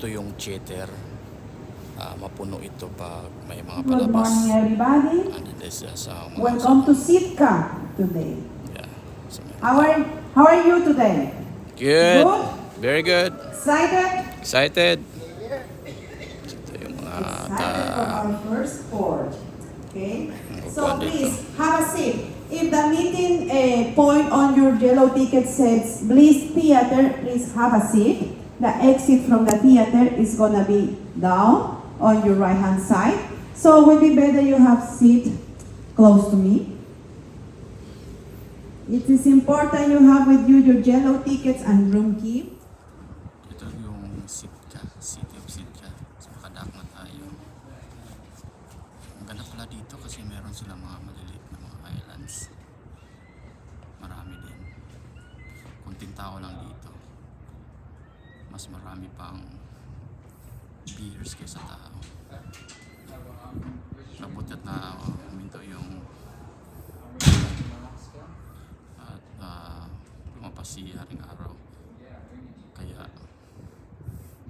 ito yung cheater. Mapuno ito pag may mga Good palabas. morning, everybody. Welcome to Sitka today. Yeah. So, How are you today? good. Good? Very good. Excited? Excited. Ito yung mga Excited for our first port. Okay? So upuan please, dito. have a seat. If the meeting point on your yellow ticket says, please theater, please have a seat. The exit from the theater is gonna be down on your right hand side. So it would be better you have seat close to me. It is important you have with you your yellow tickets and room key. Ito yung Sitka, City of Sitka. So makadak na tayo. Ang ganda pala dito kasi meron silang mga maliliit na mga islands. Marami din. Kunting tao lang dito. Mas marami pang beers kaysa tao. Nabutat na huminto yung at lumapas si Haring Araw. Kaya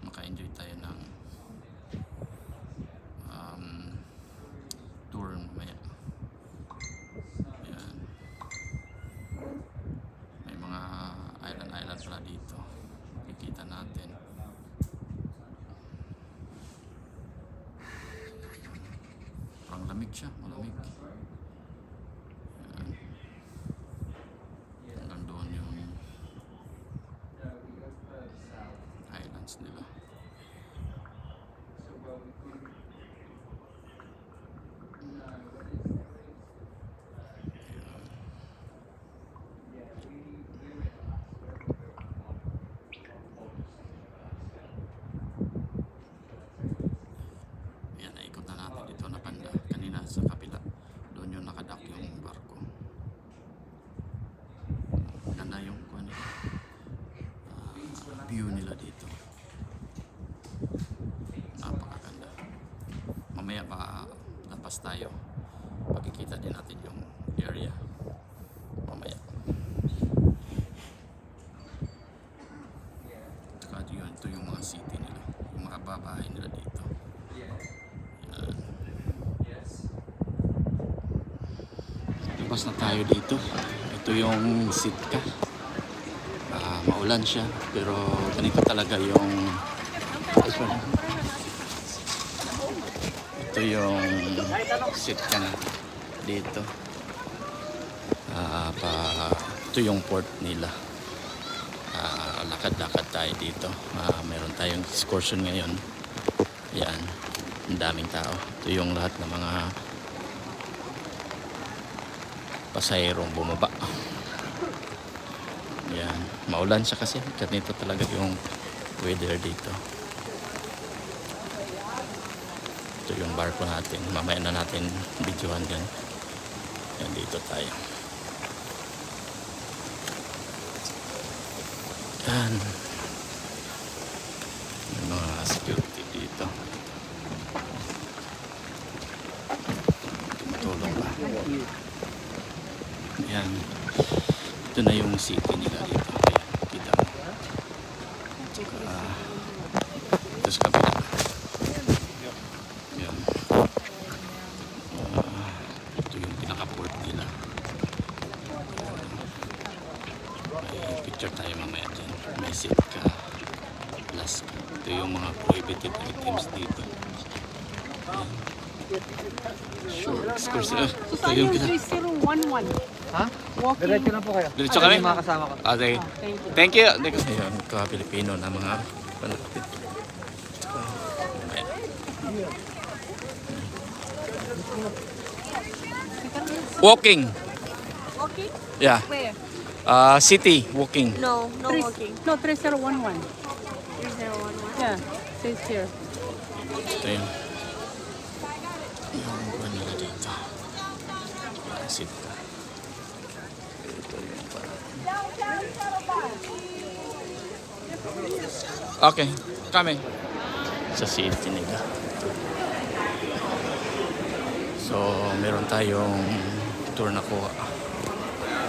maka-enjoy tayo ng tour mamaya. Ayan. May mga island pala dito. Kikita natin. Parang lamig siya, malamig. Ayan. Hanggang doon yung islands nila. Ayan, naikot na natin dito na banda. Kanina sa kapila, doon yung nakadak yung barko. Ganda yung view nila dito. Napakaganda. Mamaya baka lapas tayo. Pagkikita din natin yung area. Mamaya. Saka yun, ito yung mga city nila. Yung mga babahay nila dito. Yan. Labas na tayo dito. Ito yung Sitka. Maulan siya, pero ganito talaga yung ito yung Sitka na dito. Ito yung port nila. Lakad-lakad tayo dito. Meron tayong excursion ngayon. Ayan, ang daming tao. Ito yung lahat ng mga pasahirong bumaba. Yan, maulan siya kasi. Ganito talaga yung weather dito. Ito yung barko natin. Mamaya na natin videohan yan. Yan, dito tayo. Yan. May mga security dito. Tumutulong ba? Yan. Ito na yung city nila dito. Ayan, kita mo. Ito sa kabila. Ayan. Ito yung pinaka-port nila. May picture tayo mamaya dyan. May Sitka, Alaska. Ito yung mga prohibited items dito. Ayan. Sure, excursion. Ito yung kita. 3011. Ha? Walking. Diretso lang po kayo. Diretso kami? Mga kasama ko. Okay. Thank you. Ayun, ito Pilipino na mga panakit. Walking. Walking? Yeah. Where? City walking. No walking. No, 3011. 3011? Yeah, says here. Ito yun. Yung buwan nila dito. Sitka. Ito yung parang. Okay, kami. Sa city nila. So, meron tayong tour na kuha.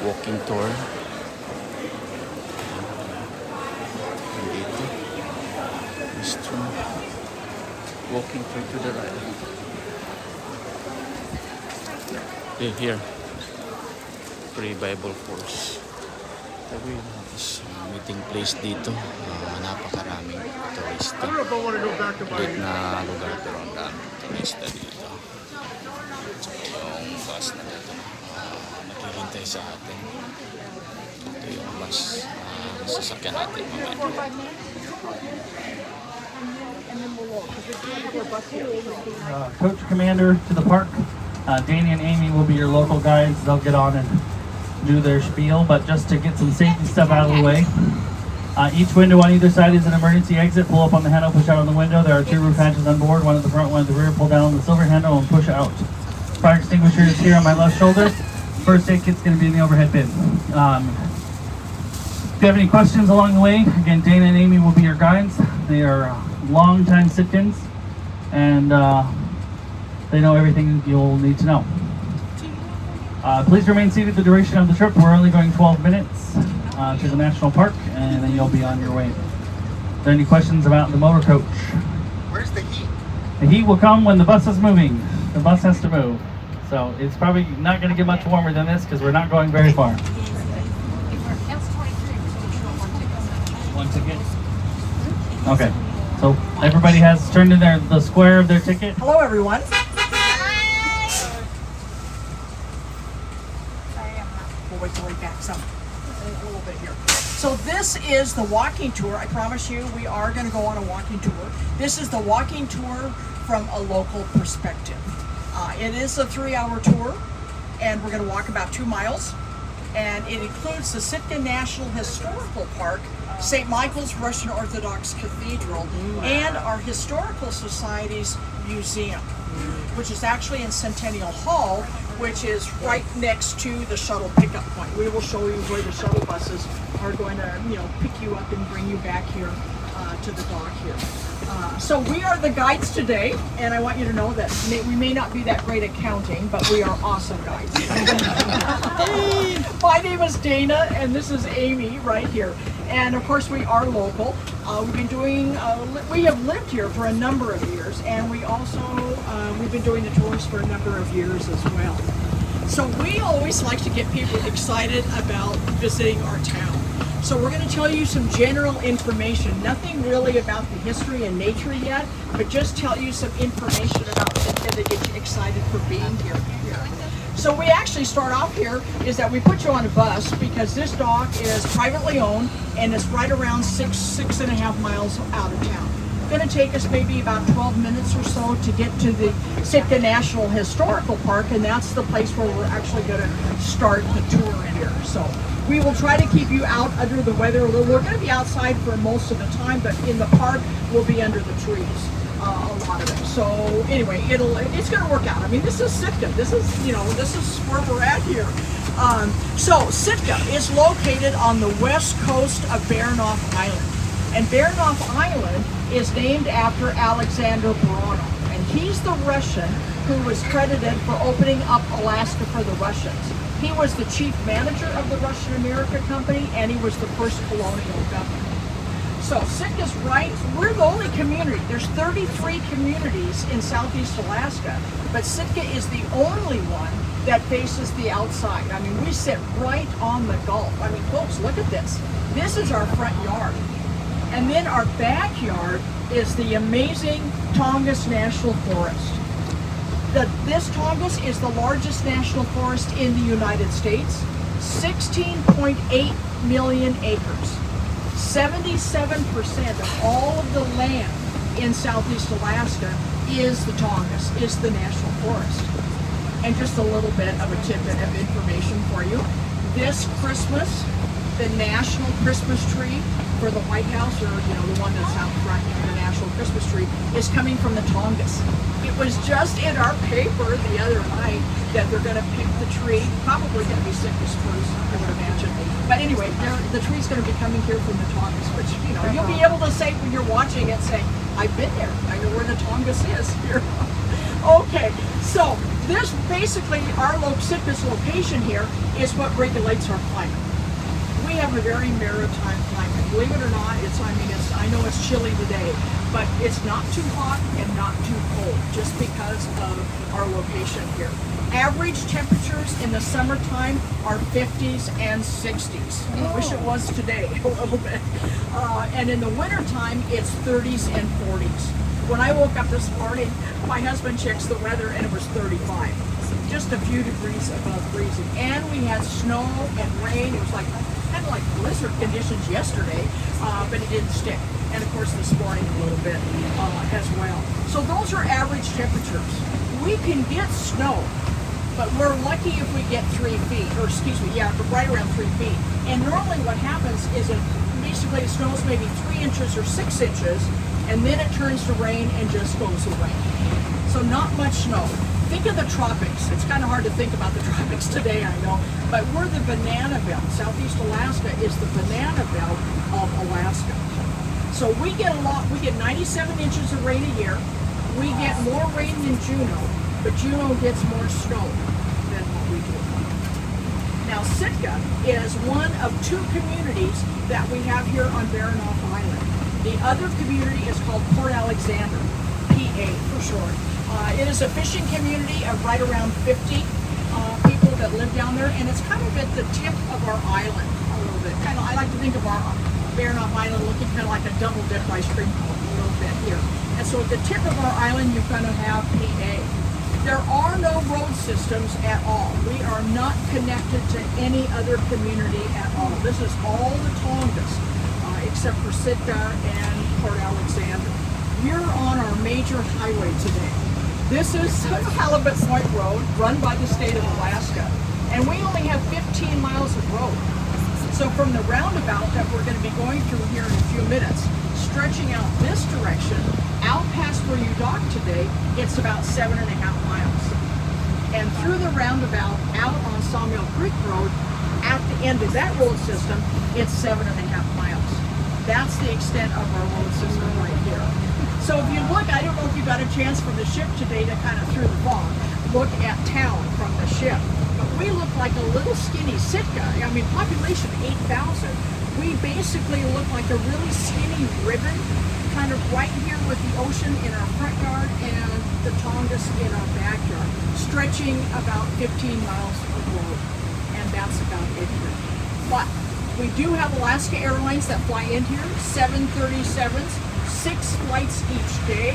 Walking tour. Dito. restroom. Walking through to the right. Here. Free Bible course. Tapos meeting place dito. Napakaraming turista. Ulit na lugar pero ang daming turista dito. Yung bus na dito. Naghihintay sa atin. Ito yung bus. Sasakyan natin mamaya. Coach Commander to the park. Danny and Amy will be your local guides. They'll get on and do their spiel, but just to get some safety stuff out of the way. Each window on either side is an emergency exit. Pull up on the handle, push out on the window. There are 2 roof hatches on board, one at the front, one at the rear. Pull down on the silver handle and push out. Fire extinguisher is here on my left shoulder. First aid kit's going to be in the overhead bin. If you have any questions along the way, again, Dana and Amy will be your guides. They are longtime Sitkans, and they know everything you'll need to know. Please remain seated the duration of the trip. We're only going 12 minutes to the national park, and then you'll be on your way. Are there any questions about the motor coach? Where's the heat? The heat will come when the bus is moving. The bus has to move. So it's probably not going to get much warmer than this because we're not going very far. One ticket? Okay. So everybody has turned in the square of their ticket. Hello, everyone. We'll wait till he backs up a little bit here. So this is the walking tour. I promise you, we are going to go on a walking tour. This is the walking tour from a local perspective. It is a 3-hour tour, and we're going to walk about 2 miles. And it includes the Sitka National Historical Park, St. Michael's Russian Orthodox Cathedral, and our Historical Society's museum, which is actually in Centennial Hall, which is right next to the shuttle pickup point. We will show you where the shuttle buses are going to, pick you up and bring you back here to the dock here. So we are the guides today, and I want you to know that we may not be that great at counting, but we are awesome guides. My name is Dana, and this is Amy right here. And of course, we are local. We have lived here for a number of years, and we've been doing the tours for a number of years as well. So we always like to get people excited about visiting our town. So we're going to tell you some general information, nothing really about the history and nature yet, but just tell you some information about Sitka to get you excited for being here. So we actually start off here is that we put you on a bus because this dock is privately owned and it's right around 6.5 miles out of town. It's going to take us maybe about 12 minutes or so to get to the Sitka National Historical Park, and that's the place where we're actually going to start the tour here. So we will try to keep you out under the weather a little. We're going to be outside for most of the time, but in the park we'll be under the trees. A lot of it. So anyway, it's going to work out. I mean, this is Sitka. This is where we're at here. So Sitka is located on the west coast of Baranof Island, and Baranof Island is named after Alexander Baranof, and he's the Russian who was credited for opening up Alaska for the Russians. He was the chief manager of the Russian America Company, and he was the first colonial governor. So Sitka's we're the only community. There's 33 communities in southeast Alaska, but Sitka is the only one that faces the outside. I mean, we sit right on the Gulf. I mean, folks, look at this. This is our front yard. And then our backyard is the amazing Tongass National Forest. This Tongass is the largest national forest in the United States, 16.8 million acres. 77% of all of the land in southeast Alaska is the Tongass, is the national forest. And just a little bit of a tidbit of information for you. This Christmas, the national Christmas tree for the White House, or the one that's out front, the national Christmas tree, is coming from the Tongass. It was just in our paper the other night that they're going to pick the tree, probably going to be Sitka spruce, I would imagine. But anyway, the tree's going to be coming here from the Tongass, which you'll be able to say when you're watching it, say, I've been there. I know where the Tongass is here. Okay, so this basically, Sitka's location here is what regulates our climate. We have a very maritime climate. believe it or not, I know it's chilly today, but it's not too hot and not too cold, just because of our location here. Average temperatures in the summertime are 50s and 60s. I wish it was today a little bit. And in the wintertime, it's 30s and 40s. When I woke up this morning, my husband checks the weather and it was 35. Just a few degrees above freezing. And we had snow and rain. It was like kind of like blizzard conditions yesterday, but it didn't stick. And of course this morning a little bit as well. So those are average temperatures. We can get snow, but we're lucky if we get 3 feet, or excuse me, yeah, right around 3 feet. And normally what happens is basically it snows maybe 3 inches or 6 inches, and then it turns to rain and just goes away. So not much snow. Think of the tropics. It's kind of hard to think about the tropics today, I know, but we're the banana belt. Southeast Alaska is the banana belt of Alaska. So we get 97 inches of rain a year. We get more rain than Juneau, but Juneau gets more snow than what we do. Now Sitka is one of 2 communities that we have here on Baranof Island. The other community is called Port Alexander, PA for short. It is a fishing community of right around 50 people that live down there, and it's kind of at the tip of our island a little bit. I like to think of our Baranof Island looking kind of like a double-dip ice cream cone a little bit here. And so at the tip of our island, you're going to have PA. There are no road systems at all. We are not connected to any other community at all. This is all the Tongass, except for Sitka and Port Alexander. We're on our major highway today. This is Halibut Point Road, run by the state of Alaska, and we only have 15 miles of road. So from the roundabout that we're going to be going through here in a few minutes, stretching out this direction, out past where you docked today, it's about 7.5 miles. And through the roundabout, out on Sawmill Creek Road, at the end of that road system, it's 7.5 miles. That's the extent of our road system right here. So if you look, I don't know if you got a chance from the ship today to kind of through the fog, look at town from the ship. But we look like a little skinny Sitka. I mean, population 8,000. We basically look like a really skinny ribbon, kind of right here with the ocean in our front yard and the Tongass in our backyard, stretching about 15 miles of road. And that's about it here. But we do have Alaska Airlines that fly in here, 737s, 6 flights each day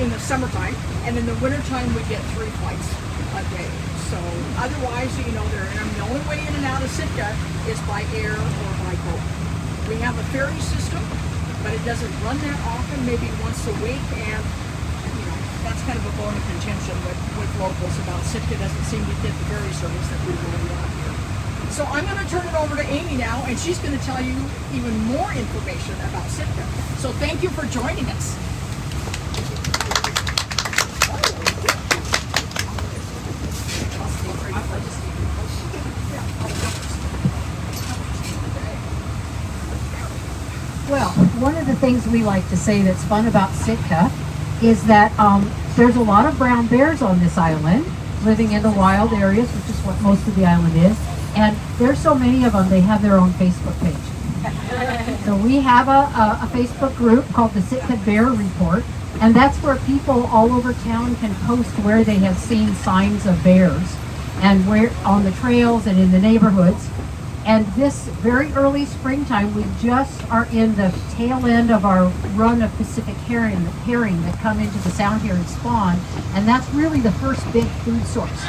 in the summertime, and in the wintertime we get 3 flights a day. So otherwise, you know, the only way in and out of Sitka is by air or by boat. We have a ferry system, but it doesn't run that often, maybe once a week, and you know, that's kind of a bone of contention with locals about Sitka doesn't seem to get the ferry service that we really want here. So I'm going to turn it over to Amy now, and she's going to tell you even more information about Sitka. So thank you for joining us. Well, one of the things we like to say that's fun about Sitka is that there's a lot of brown bears on this island, living in the wild areas, which is what most of the island is. And there's so many of them, they have their own Facebook page. So we have a Facebook group called the Sitka Bear Report, and that's where people all over town can post where they have seen signs of bears, and where on the trails and in the neighborhoods. And this very early springtime, we just are in the tail end of our run of Pacific herring that come into the sound here and spawn, and that's really the first big food source